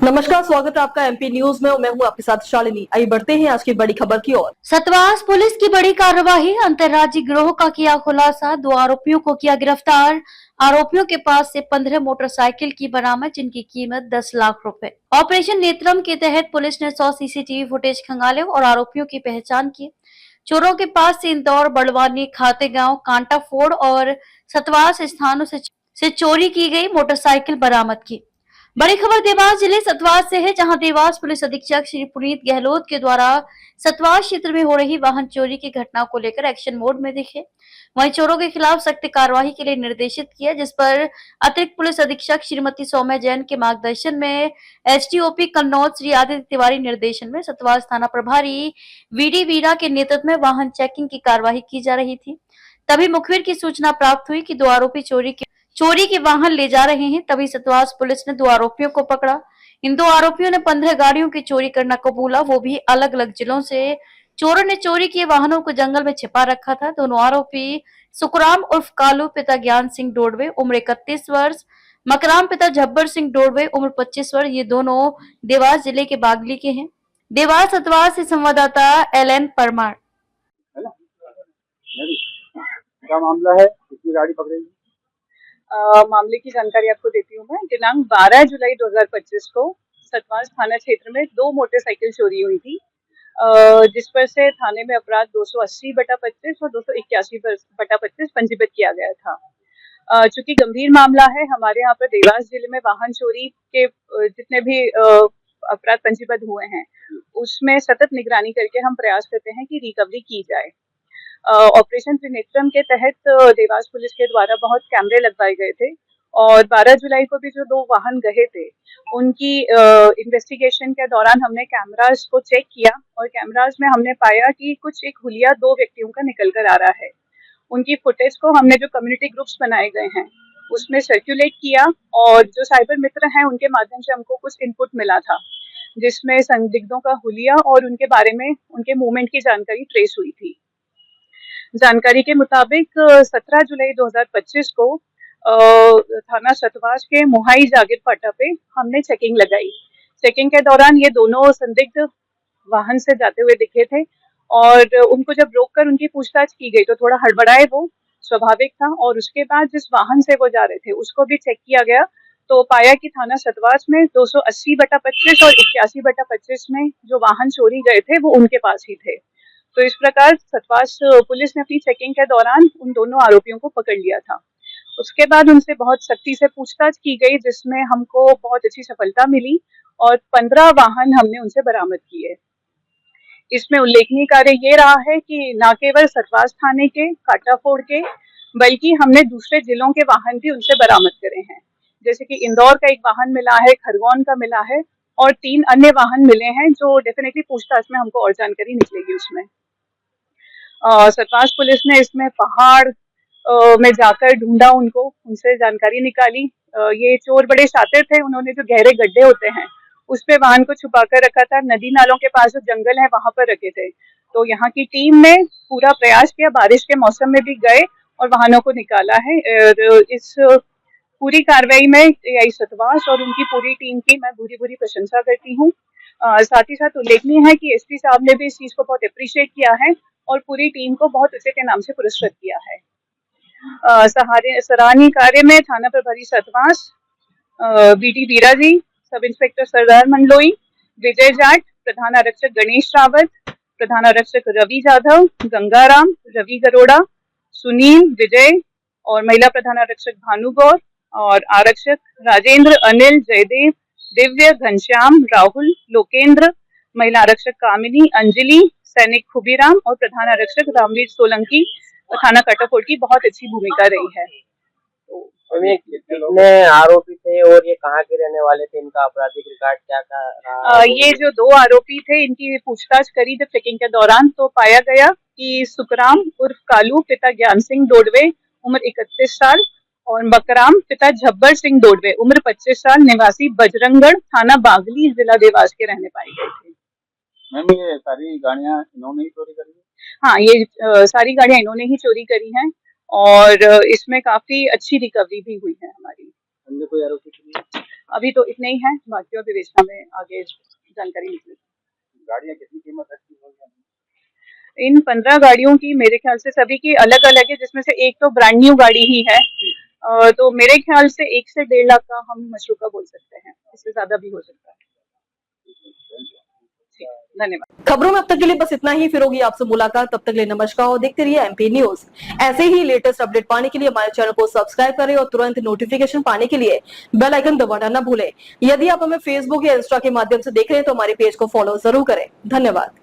नमस्कार, स्वागत है आपका एमपी न्यूज में। मैं हूं आपके साथ शालिनी। आइए बढ़ते हैं आज की बड़ी खबर की ओर। सतवास पुलिस की बड़ी कार्रवाई, अंतर्राज्यीय गिरोह का किया खुलासा, 2 आरोपियों को किया गिरफ्तार। आरोपियों के पास से 15 मोटरसाइकिल की बरामद, जिनकी कीमत 10 लाख रुपए। ऑपरेशन नेत्रम के तहत पुलिस ने 100 सीसीटीवी फुटेज खंगाले और आरोपियों की पहचान की। चोरों के पास से इंदौर, बड़वानी, खातेगांव, कांटाफोड़ और सतवास स्थानों से चोरी की गई मोटरसाइकिल बरामद की। बड़ी खबर देवास जिले सतवास से है, जहां देवास पुलिस अधीक्षक श्री पुनीत गहलोत के द्वारा सतवास क्षेत्र में हो रही वाहन चोरी की घटना को लेकर एक्शन मोड में दिखे। वहीं चोरों के खिलाफ सख्त कार्रवाई के लिए निर्देशित किया, जिस पर अतिरिक्त पुलिस अधीक्षक श्रीमती सौम्या जैन के मार्गदर्शन में एसडीओपी कन्नौज श्री आदित्य तिवारी निर्देशन में सतवास थाना प्रभारी वीडी वीरा के नेतृत्व में वाहन चेकिंग की कार्रवाई की जा रही थी। तभी मुखबिर की सूचना प्राप्त हुई कि 2 आरोपी चोरी के वाहन ले जा रहे हैं। तभी सतवास पुलिस ने 2 आरोपियों को पकड़ा। इन 2 आरोपियों ने 15 गाड़ियों की चोरी करना कबूला, वो भी अलग अलग जिलों से। चोरों ने चोरी किए वाहनों को जंगल में छिपा रखा था। दोनों आरोपी सुखराम उर्फ कालू पिता ज्ञान सिंह डोडवे उम्र 31 वर्ष, मकराम पिता झब्बर सिंह डोडवे उम्र 25 वर्ष, ये दोनों देवास जिले के बागली के हैं। देवास सतवास से संवाददाता LN परमार। क्या मामला है, कितनी गाड़ी पकड़ेगी? मामले की जानकारी आपको देती हूँ मैं। दिनांक 12 जुलाई 2025 को सतवास थाना क्षेत्र में 2 मोटरसाइकिल चोरी हुई थी, जिस पर से थाने में अपराध 280/25 और 281/25 पंजीबद्ध किया गया था। चूंकि गंभीर मामला है, हमारे यहाँ पर देवास जिले में वाहन चोरी के जितने भी अपराध पंजीबद्ध हुए हैं, उसमें सतत निगरानी करके हम प्रयास करते हैं कि रिकवरी की जाए। ऑपरेशन त्रिनेत्रम के तहत देवास पुलिस के द्वारा बहुत कैमरे लगवाए गए थे और 12 जुलाई को भी जो 2 वाहन गए थे, उनकी इन्वेस्टिगेशन के दौरान हमने कैमरास को चेक किया और कैमरास में हमने पाया कि कुछ एक हुलिया 2 व्यक्तियों का निकल कर आ रहा है। उनकी फुटेज को हमने जो कम्युनिटी ग्रुप्स बनाए गए हैं उसमें सर्कुलेट किया और जो साइबर मित्र हैं उनके माध्यम से हमको कुछ इनपुट मिला था, जिसमें संदिग्धों का हुलिया और उनके बारे में उनके मूवमेंट की जानकारी ट्रेस हुई थी। जानकारी के मुताबिक 17 जुलाई 2025 को थाना सतवास के मोहाई जागीर फाटा पे हमने चेकिंग लगाई। चेकिंग के दौरान ये दोनों संदिग्ध वाहन से जाते हुए दिखे थे और उनको जब रोककर उनकी पूछताछ की गई तो थोड़ा हड़बड़ाए, वो स्वाभाविक था। और उसके बाद जिस वाहन से वो जा रहे थे उसको भी चेक किया गया तो पाया कि थाना सतवास में 280/25 और 81/25 में जो वाहन चोरी गए थे वो उनके पास ही थे। तो इस प्रकार सतवास पुलिस ने अपनी चेकिंग के दौरान उन दोनों आरोपियों को पकड़ लिया था। उसके बाद उनसे बहुत सख्ती से पूछताछ की गई, जिसमें हमको बहुत अच्छी सफलता मिली और 15 वाहन हमने उनसे बरामद किए। इसमें उल्लेखनीय कार्य ये रहा है कि न केवल सतवास थाने के, कांटाफोड़ के, बल्कि हमने दूसरे जिलों के वाहन भी उनसे बरामद करे हैं। जैसे कि इंदौर का एक वाहन मिला है, खरगोन का मिला है और 3 अन्य वाहन मिले हैं, जो डेफिनेटली पूछताछ में हमको और जानकारी निकलेगी उसमें। सतवास पुलिस ने इसमें पहाड़ में जाकर ढूंढा, उनसे जानकारी निकाली। ये चोर बड़े शातिर थे, उन्होंने जो गहरे गड्ढे होते हैं उस पे वाहन को छुपा कर रखा था। नदी नालों के पास जो जंगल है वहां पर रखे थे। तो यहाँ की टीम ने पूरा प्रयास किया, बारिश के मौसम में भी गए और वाहनों को निकाला है। इस पूरी कार्रवाई में एआई सतवास और उनकी पूरी टीम की मैं भूरी प्रशंसा करती हूँ। साथ ही साथ उल्लेखनीय है कि एसपी साहब ने भी इस चीज को बहुत अप्रिशिएट किया है और पूरी टीम को बहुत अच्छे के नाम से पुरस्कृत किया है। सराहनीय कार्य में थाना प्रभारी सतवास बीडी वीरा जी, सब इंस्पेक्टर सरदार मंडलोई, विजय जाट, प्रधान आरक्षक गणेश रावत, प्रधान आरक्षक रवि जाधव, गंगाराम, रवि गरोड़ा, सुनील, विजय और महिला प्रधान आरक्षक भानु गौर और आरक्षक राजेंद्र, अनिल, जयदेव, दिव्य, घनश्याम, राहुल, लोकेंद्र, महिला आरक्षक कामिनी, अंजलि, सैनिक खुबीराम और प्रधान आरक्षक रामवीर सोलंकी थाना कांटाफोड़ की बहुत अच्छी भूमिका रही है। कितने आरोपी थे और ये कहाँ के रहने वाले थे, इनका आपराधिक रिकॉर्ड क्या रहा? ये जो 2 आरोपी थे, इनकी पूछताछ करी जब चेकिंग के दौरान तो पाया गया कि सुखराम उर्फ कालू पिता ज्ञान सिंह डोडवे उम्र 31 साल और मकराम पिता झब्बर सिंह डोडवे उम्र 25 साल, निवासी बजरंगगढ़, थाना बागली, जिला देवास के रहने पाए गए थे। मैम ये सारी गाड़ियाँ इन्होंने ही चोरी करी है? हाँ, ये सारी गाड़ियां इन्होंने ही चोरी करी हैं और इसमें काफी अच्छी रिकवरी भी हुई है हमारी। अन्य कोई आरोपी तो नहीं? अभी तो इतने ही हैं, बाकी और विवेचना में आगे जानकारी निकलेगी। गाड़ियाँ कितनी कीमत रखी होगी? इन 15 गाड़ियों की मेरे ख्याल से सभी की अलग अलग है, जिसमें से एक तो ब्रांड न्यू गाड़ी ही है। तो मेरे ख्याल से 1 से 1.5 लाख का हम मशरूका बोल सकते हैं, इससे ज्यादा भी हो सकता है। ठीक, धन्यवाद। खबरों में अब तक के लिए बस इतना ही। फिर होगी आपसे मुलाकात, तब तक के लिए नमस्कार और देखते रहिए एमपी न्यूज। ऐसे ही लेटेस्ट अपडेट पाने के लिए हमारे चैनल को सब्सक्राइब करें और तुरंत नोटिफिकेशन पाने के लिए बेल आइकन दबाना न भूलें। यदि आप हमें फेसबुक या इंस्टा के माध्यम से देख रहे हैं तो हमारे पेज को फॉलो जरूर करें। धन्यवाद।